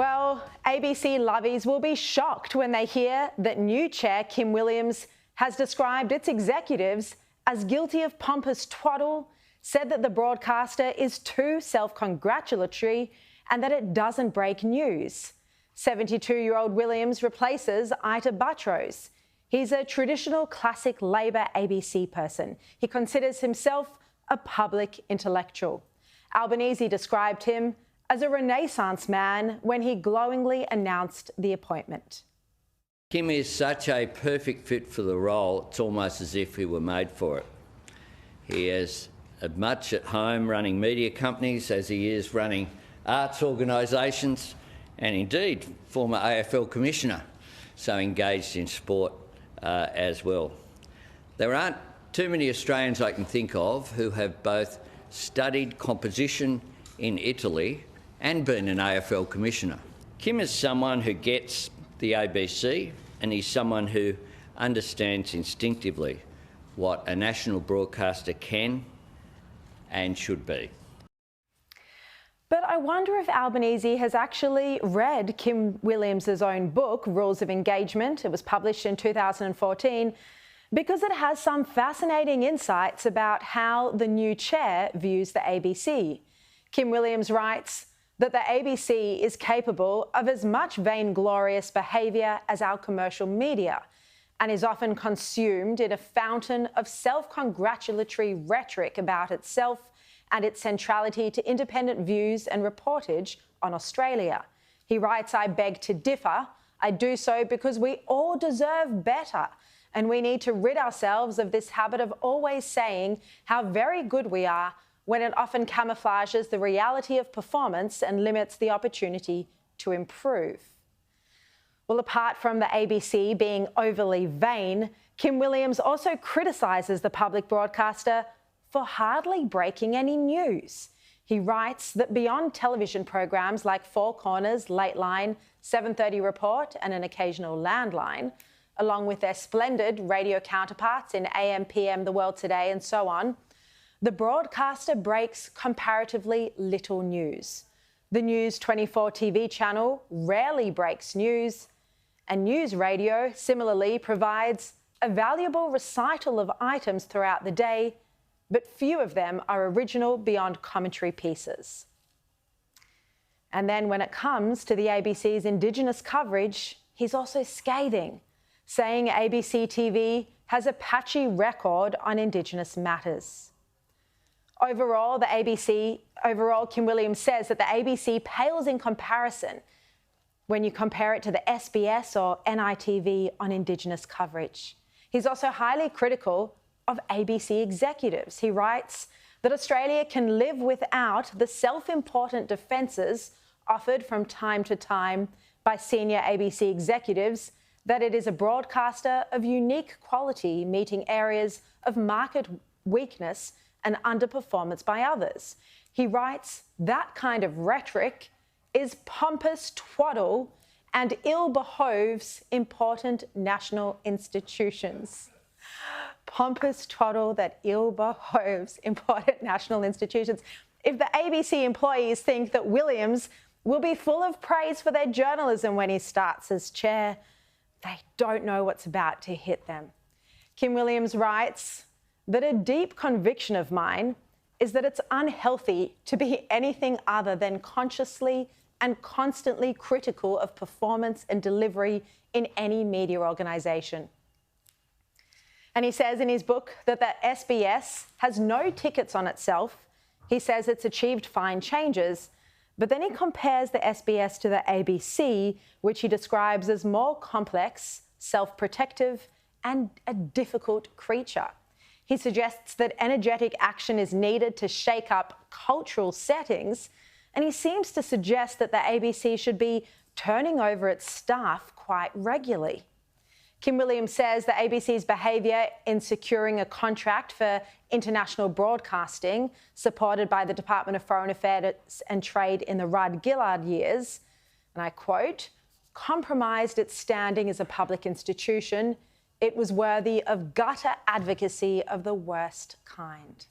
Well, ABC lovies will be shocked when they hear that new chair Kim Williams has described its executives as guilty of pompous twaddle, said that the broadcaster is too self-congratulatory and that it doesn't break news. 72-year-old Williams replaces Ita Buttrose. He's a traditional classic Labor ABC person. He considers himself a public intellectual. Albanese described him as a Renaissance man when he glowingly announced the appointment. Kim is such a perfect fit for the role, it's almost as if he were made for it. He is as much at home running media companies as he is running arts organisations, and indeed former AFL Commissioner, so engaged in sport as well. There aren't too many Australians I can think of who have both studied composition in Italy and been an AFL Commissioner. Kim is someone who gets the ABC, and he's someone who understands instinctively what a national broadcaster can and should be. But I wonder if Albanese has actually read Kim Williams' own book, Rules of Engagement. It was published in 2014, because it has some fascinating insights about how the new chair views the ABC. Kim Williams writes that the ABC is capable of as much vainglorious behaviour as our commercial media, and is often consumed in a fountain of self-congratulatory rhetoric about itself and its centrality to independent views and reportage on Australia. He writes, "I beg to differ. I do so because we all deserve better, and we need to rid ourselves of this habit of always saying how very good we are when it often camouflages the reality of performance and limits the opportunity to improve." Well, apart from the ABC being overly vain, Kim Williams also criticises the public broadcaster for hardly breaking any news. He writes that beyond television programs like Four Corners, Lateline, 7:30 Report and an occasional Landline, along with their splendid radio counterparts in AM, PM, The World Today and so on, the broadcaster breaks comparatively little news. The News 24 TV channel rarely breaks news, and News Radio similarly provides a valuable recital of items throughout the day, but few of them are original beyond commentary pieces. And then when it comes to the ABC's Indigenous coverage, he's also scathing, saying ABC TV has a patchy record on Indigenous matters. Overall, Kim Williams says that the ABC pales in comparison when you compare it to the SBS or NITV on Indigenous coverage. He's also highly critical of ABC executives. He writes that Australia can live without the self-important defences offered from time to time by senior ABC executives, that it is a broadcaster of unique quality, meeting areas of market weakness and underperformance by others. He writes that kind of rhetoric is pompous twaddle and ill behoves important national institutions. Pompous twaddle that ill behoves important national institutions. If the ABC employees think that Williams will be full of praise for their journalism when he starts as chair, they don't know what's about to hit them. Kim Williams writes that a deep conviction of mine is that it's unhealthy to be anything other than consciously and constantly critical of performance and delivery in any media organisation. And he says in his book that the SBS has no tickets on itself. He says it's achieved fine changes, but then he compares the SBS to the ABC, which he describes as more complex, self-protective, and a difficult creature. He suggests that energetic action is needed to shake up cultural settings, and he seems to suggest that the ABC should be turning over its staff quite regularly. Kim Williams says the ABC's behaviour in securing a contract for international broadcasting, supported by the Department of Foreign Affairs and Trade in the Rudd-Gillard years, and I quote, compromised its standing as a public institution. It was worthy of gutter advocacy of the worst kind.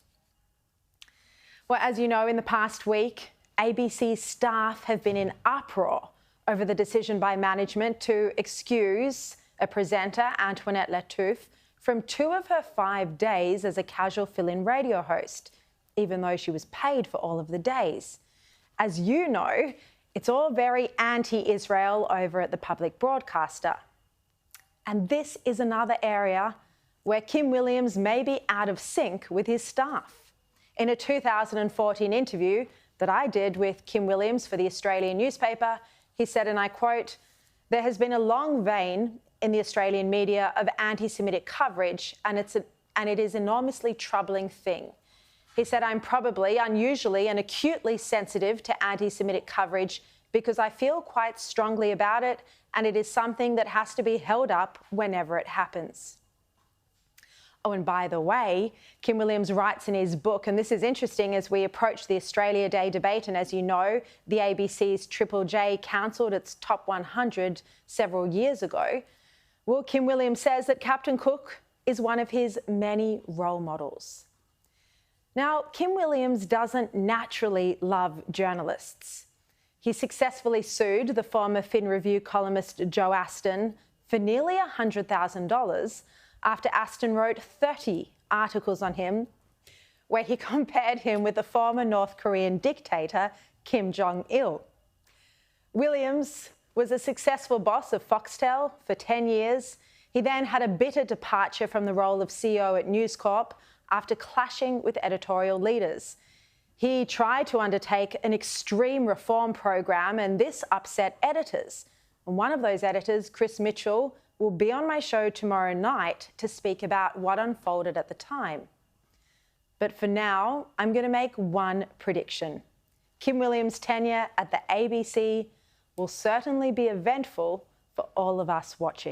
Well, as you know, in the past week, ABC staff have been in uproar over the decision by management to excuse a presenter, Antoinette Lattouf, from 2 of her 5 days as a casual fill-in radio host, even though she was paid for all of the days. As you know, it's all very anti-Israel over at the public broadcaster. And this is another area where Kim Williams may be out of sync with his staff. In a 2014 interview that I did with Kim Williams for the Australian newspaper, he said, and I quote, "There has been a long vein in the Australian media of anti-Semitic coverage, and it is an enormously troubling thing." He said, "I'm probably unusually and acutely sensitive to anti-Semitic coverage because I feel quite strongly about it, and it is something that has to be held up whenever it happens." Oh, and by the way, Kim Williams writes in his book, and this is interesting as we approach the Australia Day debate, and as you know, the ABC's Triple J cancelled its top 100 several years ago. Well, Kim Williams says that Captain Cook is one of his many role models. Now, Kim Williams doesn't naturally love journalists. He successfully sued the former Fin Review columnist Joe Aston for nearly $100,000 after Aston wrote 30 articles on him where he compared him with the former North Korean dictator Kim Jong-il. Williams was a successful boss of Foxtel for 10 years. He then had a bitter departure from the role of CEO at News Corp after clashing with editorial leaders. He tried to undertake an extreme reform program, and this upset editors. And one of those editors, Chris Mitchell, will be on my show tomorrow night to speak about what unfolded at the time. But for now, I'm going to make one prediction. Kim Williams' tenure at the ABC will certainly be eventful for all of us watching.